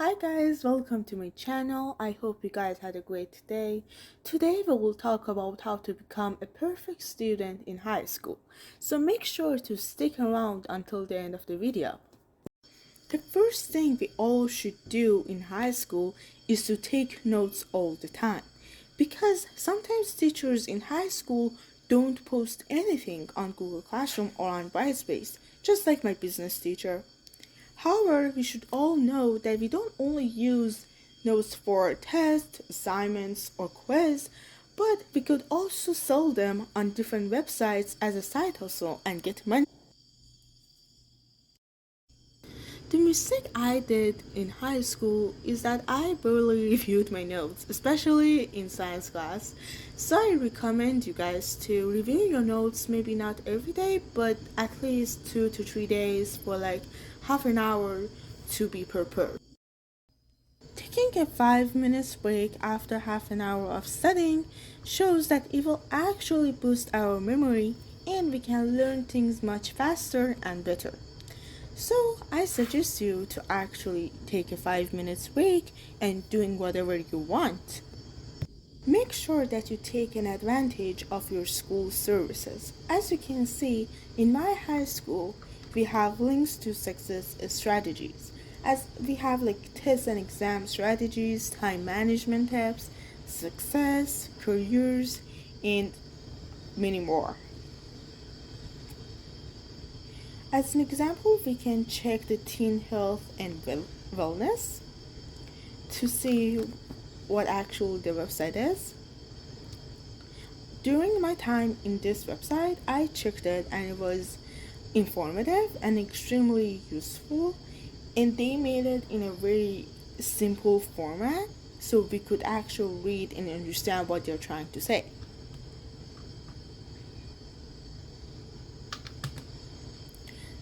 Hi guys, welcome to my channel. I hope you guys had a great day. Today we will talk about how to become a perfect student in high school. So make sure to stick around until the end of the video. The first thing we all should do in high school is to take notes all the time. Because sometimes teachers in high school don't post anything on Google Classroom or on Brightspace, just like my business teacher. However, we should all know that we don't only use notes for tests, assignments, or quiz, but we could also sell them on different websites as a side hustle and get money. The mistake I did in high school is that I barely reviewed my notes, especially in science class. So I recommend you guys to review your notes maybe not every day, but at least 2 to 3 days for like half an hour to be prepared. Taking a 5 minutes break after half an hour of studying shows that it will actually boost our memory and we can learn things much faster and better. So I suggest you to actually take a 5 minutes break and doing whatever you want. Make sure that you take an advantage of your school services. As you can see, in my high school, we have links to success strategies. As we have like test and exam strategies, time management tips, success, careers, and many more. As an example, we can check the teen health and wellness to see what actually the website is. During my time in this website, I checked it and it was informative and extremely useful, and they made it in a very simple format so we could actually read and understand what they're trying to say.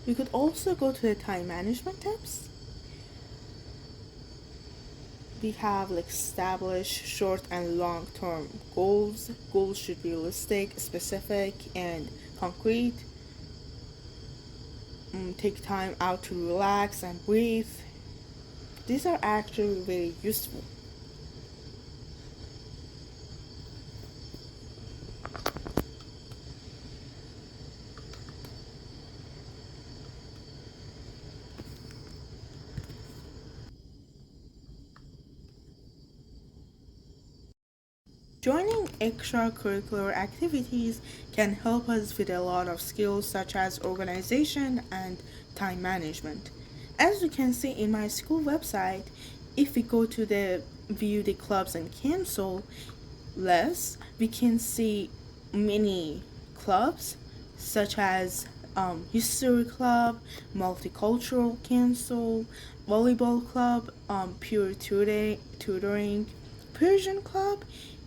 We could also go to the time management tips. We have like establish short and long term goals. Goals should be realistic, specific, and concrete. Take time out to relax and breathe. These are actually very useful. Joining extracurricular activities can help us with a lot of skills such as organization and time management. As you can see in my school website, if we go to the view the clubs and cancel list, we can see many clubs such as history club, multicultural council, volleyball club, pure tutoring, Persian club,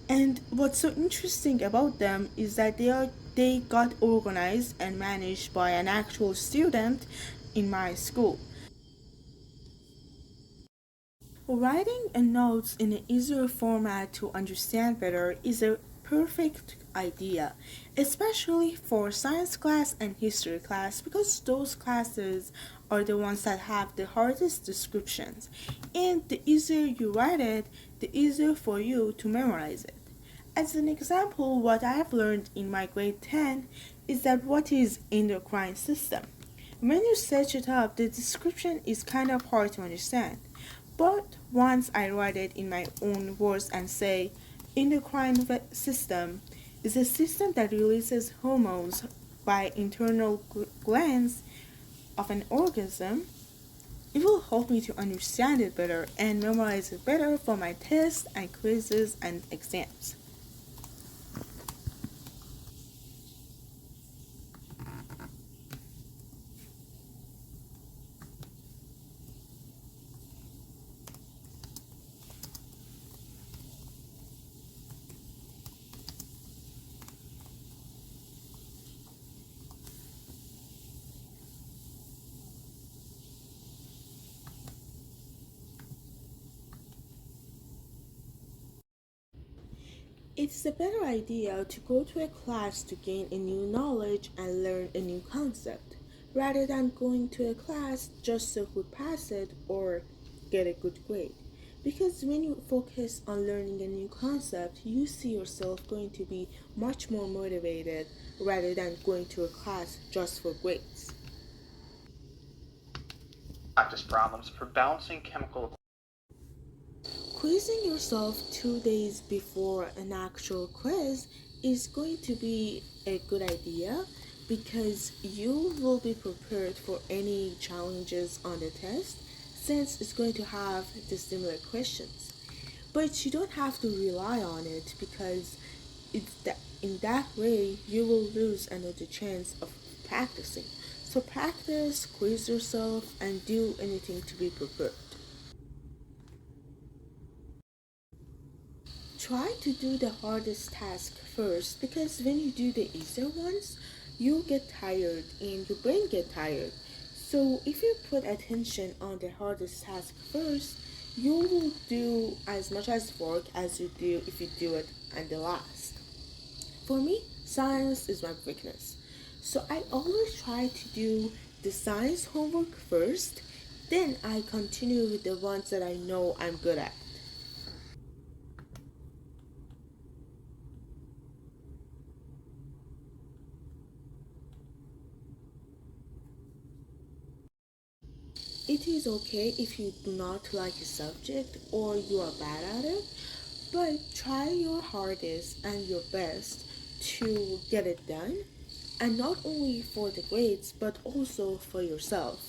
and what's so interesting about them is that they got organized and managed by an actual student in my school. Writing a notes in an easier format to understand better is a perfect idea, especially for science class and history class because those classes are the ones that have the hardest descriptions. And the easier you write it, the easier for you to memorize it. As an example, what I've learned in my grade 10 is that what is endocrine system. When you search it up, the description is kind of hard to understand. But once I write it in my own words and say, endocrine system is a system that releases hormones by internal glands of an organism, it will help me to understand it better and memorize it better for my tests and quizzes and exams. It's a better idea to go to a class to gain a new knowledge and learn a new concept, rather than going to a class just so we pass it or get a good grade. Because when you focus on learning a new concept, you see yourself going to be much more motivated rather than going to a class just for grades. Practice problems for balancing chemical. Quizzing yourself 2 days before an actual quiz is going to be a good idea because you will be prepared for any challenges on the test since it's going to have the similar questions. But you don't have to rely on it because in that way you will lose another chance of practicing. So practice, quiz yourself, and do anything to be prepared. Try to do the hardest task first because when you do the easier ones, you get tired and your brain get tired. So if you put attention on the hardest task first, you will do as much as work as you do if you do it at the last. For me, science is my weakness. So I always try to do the science homework first, then I continue with the ones that I know I'm good at. It is okay if you do not like a subject or you are bad at it, but try your hardest and your best to get it done, and not only for the grades but also for yourself.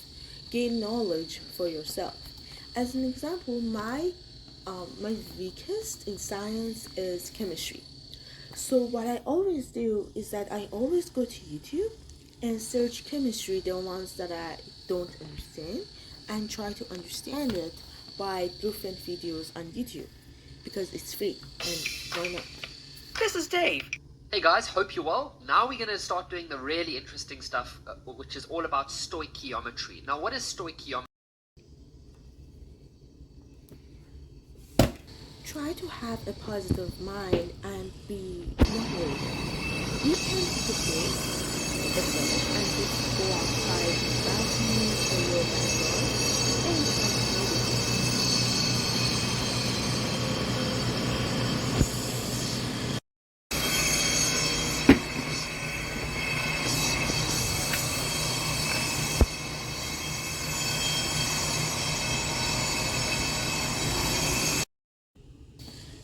Gain knowledge for yourself. As an example, my weakest in science is chemistry. So what I always do is that I always go to YouTube and search chemistry, the ones that I don't understand, and try to understand it by different videos on YouTube because it's free and why not? This is Dave. Hey guys, hope you're well. Now we're going to start doing the really interesting stuff, which is all about stoichiometry. Now, what is stoichiometry? Try to have a positive mind and be motivated. You can prepare the bed and just go outside the balcony or your backyard and try to meditate.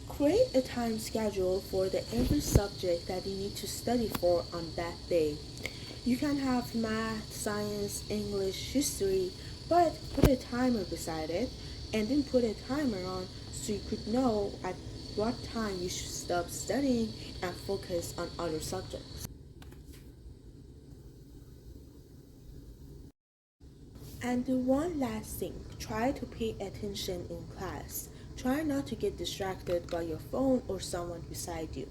Create a time schedule for the every subject that you need to study for on that day. You can have math, science, English, history, but put a timer beside it and then put a timer on so you could know at what time you should stop studying and focus on other subjects. And the one last thing, try to pay attention in class. Try not to get distracted by your phone or someone beside you.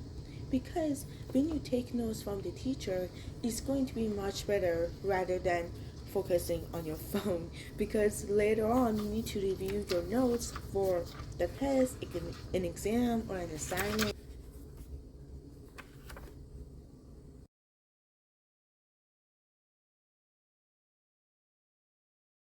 Because when you take notes from the teacher, it's going to be much better rather than focusing on your phone. Because later on, you need to review your notes for the test, an exam, or an assignment.